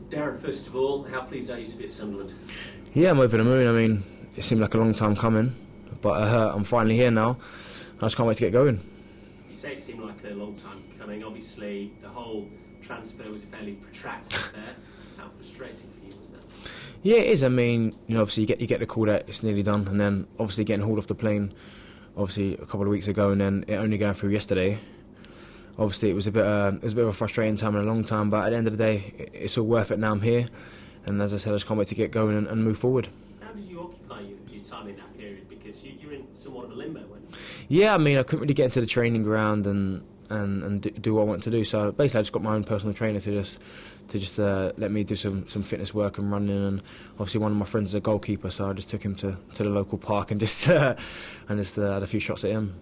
Darren, first of all, how pleased are you to be at Sunderland? Yeah, I'm over the moon. I mean, it seemed like a long time coming, but I'm finally here now. I just can't wait to get going. You say it seemed like a long time coming. Obviously, the whole transfer was fairly protracted there. How frustrating for you was that? Yeah, it is. I mean, obviously you get the call that it's nearly done, and then obviously getting hauled off the plane, obviously a couple of weeks ago, and then it only going through yesterday. Obviously, it was a bit of a frustrating time and a long time, but at the end of the day, it's all worth it now. I'm here, and as I said, I just can't wait to get going and move forward. How did you occupy your time in that period? Because you're in somewhat of a limbo, weren't you? Yeah, I mean, I couldn't really get into the training ground and do what I want to do. So basically, I just got my own personal trainer to just let me do some fitness work and running. And obviously, one of my friends is a goalkeeper, so I just took him to the local park and just had a few shots at him.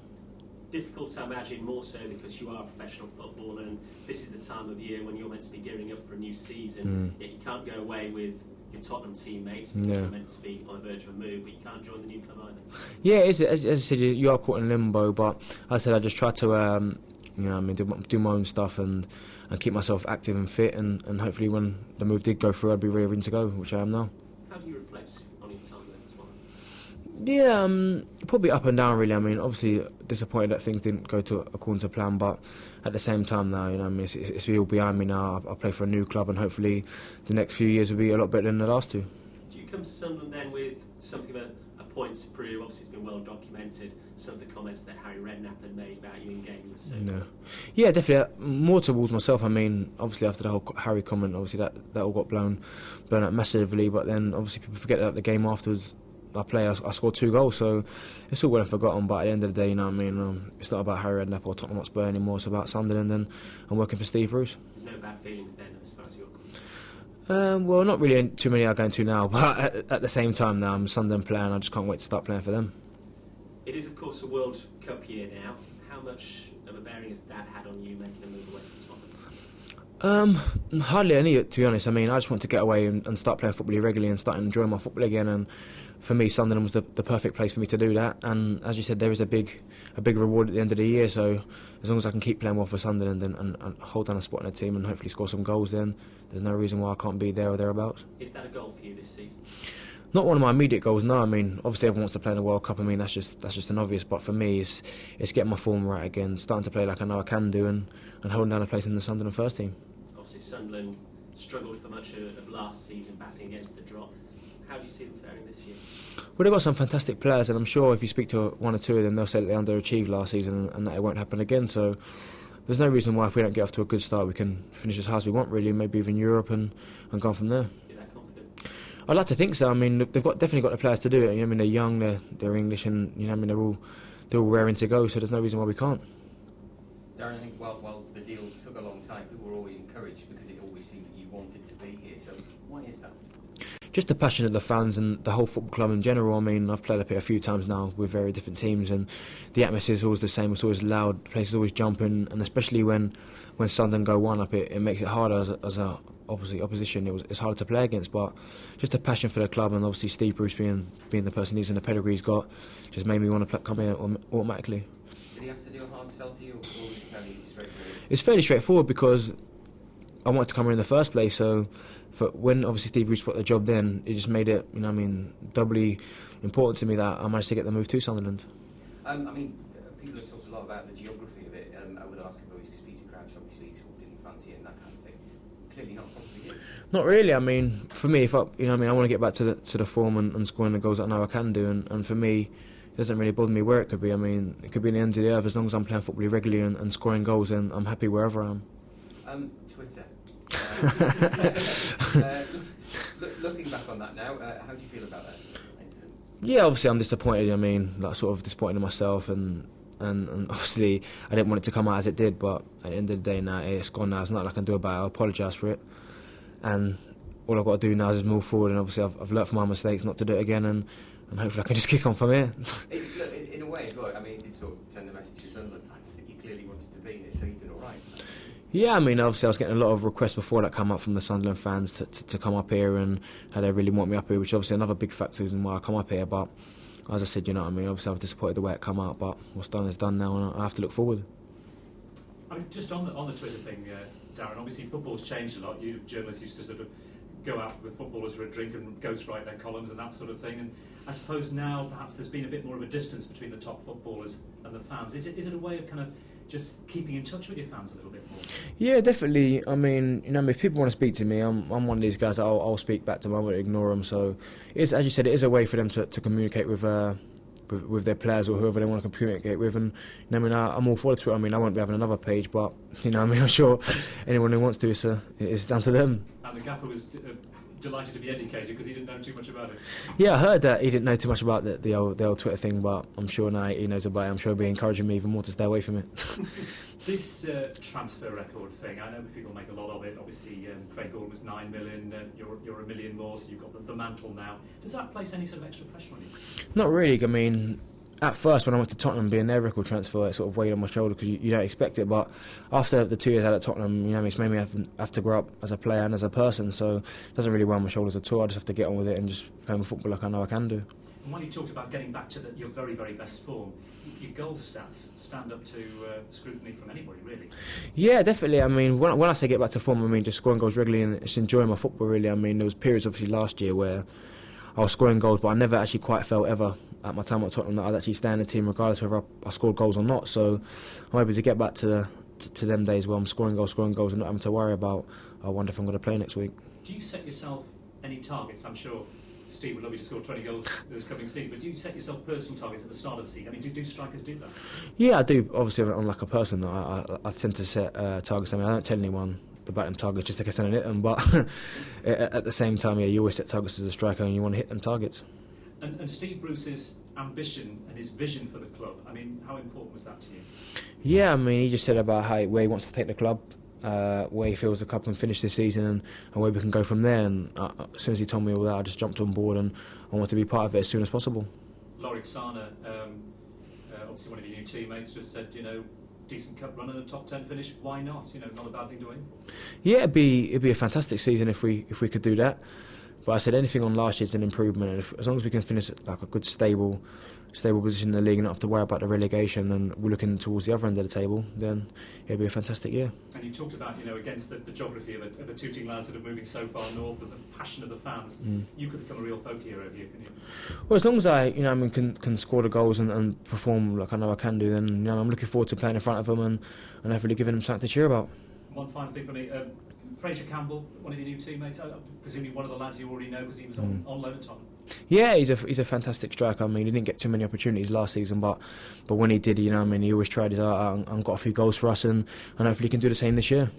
Difficult, I imagine, more so because you are a professional footballer and this is the time of year when you're meant to be gearing up for a new season. Yet you can't go away with your Tottenham teammates because you're meant to be on the verge of a move, but you can't join the new club either. Yeah, as I said, you are caught in limbo, but I said I just try to do my own stuff and keep myself active and fit, and hopefully when the move did go through, I'd be ready to go, which I am now. How do you reflect on your time there as well? Yeah, probably up and down really. I mean, obviously disappointed that things didn't go according to plan, but at the same time now, it's all behind me now. I play for a new club, and hopefully the next few years will be a lot better than the last two. Do you come to Sunderland then with something of a point to prove? Obviously it's been well documented, some of the comments that Harry Redknapp had made about you in games and so. No. Yeah, definitely more towards myself. I mean, obviously after the whole Harry comment, obviously that all got blown up massively, but then obviously people forget that the game afterwards I scored 2 goals, so it's all well and forgotten. But at the end of the day, it's not about Harry Redknapp or Tottenham Hotspur anymore. It's about Sunderland, and I'm working for Steve Bruce. There's no bad feelings then, as far as you're concerned. Well, not really too many I'm going to now, but at the same time now, I'm a Sunderland player, and I just can't wait to start playing for them. It is, of course, a World Cup year now. How much of a bearing has that had on you making a move away from Tottenham? Hardly any, to be honest. I mean, I just want to get away and start playing football regularly and start enjoying my football again. And for me, Sunderland was the perfect place for me to do that. And as you said, there is a big reward at the end of the year. So as long as I can keep playing well for Sunderland and hold down a spot in the team and hopefully score some goals, then there's no reason why I can't be there or thereabouts. Is that a goal for you this season? Not one of my immediate goals, no. I mean, obviously everyone wants to play in the World Cup. I mean, that's just an obvious. But for me, it's getting my form right again, starting to play like I know I can do, and holding down a place in the Sunderland first team. Obviously, Sunderland struggled for much of last season, battling against the drop. How do you see them faring this year? Well, they've got some fantastic players, and I'm sure if you speak to one or two of them, they'll say that they underachieved last season and that it won't happen again. So there's no reason why if we don't get off to a good start, we can finish as high as we want, really, maybe even Europe and go from there. You're that confident? I'd like to think so. I mean, they've definitely got the players to do it. I mean, they're young, they're English, and they're all raring to go. So there's no reason why we can't. Darren, I think while the deal took a long time, people were always encouraged because it always seemed that you wanted to be here. So why is that? Just the passion of the fans and the whole football club in general. I mean, I've played up here a few times now with very different teams, and the atmosphere is always the same. It's always loud, the place is always jumping, and especially when Sunderland go one up, it makes it harder as a opposition. It's harder to play against, but just the passion for the club, and obviously Steve Bruce being the person he's and the pedigree he's got, just made me want to come here automatically. Did he have to do a hard sell to you, or was it fairly straightforward? It's fairly straightforward because I wanted to come here in the first place. So when obviously Steve Bruce put the job, then it just made it, doubly important to me that I managed to get the move to Sunderland. People have talked a lot about the geography of it over the last couple of weeks because Peter Crouch obviously sort of didn't fancy it and that kind of thing. Clearly not possibly yet. Not really. I mean, for me, I want to get back to the form and scoring the goals that I know I can do, and for me, it doesn't really bother me where it could be. I mean, it could be in the end of the earth as long as I'm playing football regularly and scoring goals, and I'm happy wherever I am. Twitter. Looking back on that now, how do you feel about that incident? Yeah, obviously I'm disappointed. I mean, sort of disappointed in myself, and obviously I didn't want it to come out as it did. But at the end of the day, now it's gone. Now it's nothing I can do about it. I apologise for it, and all I've got to do now is move forward. And obviously I've learnt from my mistakes not to do it again, and hopefully I can just kick on from here. In a way as well, I mean, it did sort of send a message to Sunderland fans that you clearly wanted to be here, so you did all right. Yeah, I mean, obviously I was getting a lot of requests before that come up from the Sunderland fans to come up here, and how they really want me up here, which is obviously another big factor reason why I come up here. But as I said, obviously I was disappointed the way it come out, but what's done is done now, and I have to look forward. I mean, just on the Twitter thing, Darren, obviously football's changed a lot. You journalists used to sort of go out with footballers for a drink and ghostwrite their columns and that sort of thing. And I suppose now perhaps there's been a bit more of a distance between the top footballers and the fans. Is it a way of kind of just keeping in touch with your fans a little bit more? Yeah, definitely. I mean, if people want to speak to me, I'm one of these guys that I'll speak back to them. I won't ignore them. So, it's, as you said, it is a way for them to communicate with their players or whoever they want to communicate with. And I'm all for Twitter. I mean, I won't be having another page, but I'm sure anyone who wants to, it's down to them. And the gaffer was delighted to be educated because he didn't know too much about it. Yeah, I heard that he didn't know too much about the old Twitter thing, but I'm sure now he knows about it. I'm sure he'll be encouraging me even more to stay away from it. This transfer record thing, I know people make a lot of it. Obviously, Craig Gordon was 9 million, you're $1 million more, so you've got the mantle now. Does that place any sort of extra pressure on you? Not really. I mean, at first when I went to Tottenham, being their record transfer, it sort of weighed on my shoulder because you don't expect it. But after the 2 years out at Tottenham, it's made me have to grow up as a player and as a person. So it doesn't really weigh on my shoulders at all. I just have to get on with it and just play my football like I know I can do. And when you talked about getting back to your very, very best form, your goal stats stand up to scrutiny from anybody, really. Yeah, definitely. I mean, when I say get back to form, I mean just scoring goals regularly and just enjoying my football, really. I mean, there was periods, obviously, last year where I was scoring goals, but I never actually quite felt ever at my time at Tottenham that I'd actually stay in the team regardless of whether I scored goals or not. So I'm able to get back to them days where I'm scoring goals and not having to worry about, I wonder if I'm going to play next week. Do you set yourself any targets? I'm sure Steve would love you to score 20 goals this coming season, but do you set yourself personal targets at the start of the season? I mean, do strikers do that? Yeah, I do. Obviously, on like a person, I tend to set targets. I mean, I don't tell anyone about them targets just in case I don't hit them, but at the same time, yeah, you always set targets as a striker and you want to hit them targets. And Steve Bruce's ambition and his vision for the club, I mean, how important was that to you? Yeah, I mean, he just said about where he wants to take the club, where he feels the club can finish this season and where we can go from there. And as soon as he told me all that, I just jumped on board and I want to be part of it as soon as possible. Lorik Sana, obviously one of your new teammates, just said, decent cup run and a top 10 finish, why not? Not a bad thing to aim for. Yeah, it'd be a fantastic season if we could do that. But I said anything on last year's an improvement, and as long as we can finish like a good stable position in the league and not have to worry about the relegation, and we're looking towards the other end of the table, then it'll be a fantastic year. And you talked about, against the geography of a two-team land sort of moving so far north, but the passion of the fans, you could become a real folk hero here, couldn't you? Well, as long as I can score the goals and perform like I know I can do, then I'm looking forward to playing in front of them and hopefully giving them something to cheer about. One final thing for me. Fraser Campbell, one of your new teammates, presumably one of the lads you already know because he was on loan at Tottenham. Yeah, he's a fantastic striker. I mean, he didn't get too many opportunities last season, but when he did, he always tried his art and got a few goals for us, and hopefully he can do the same this year.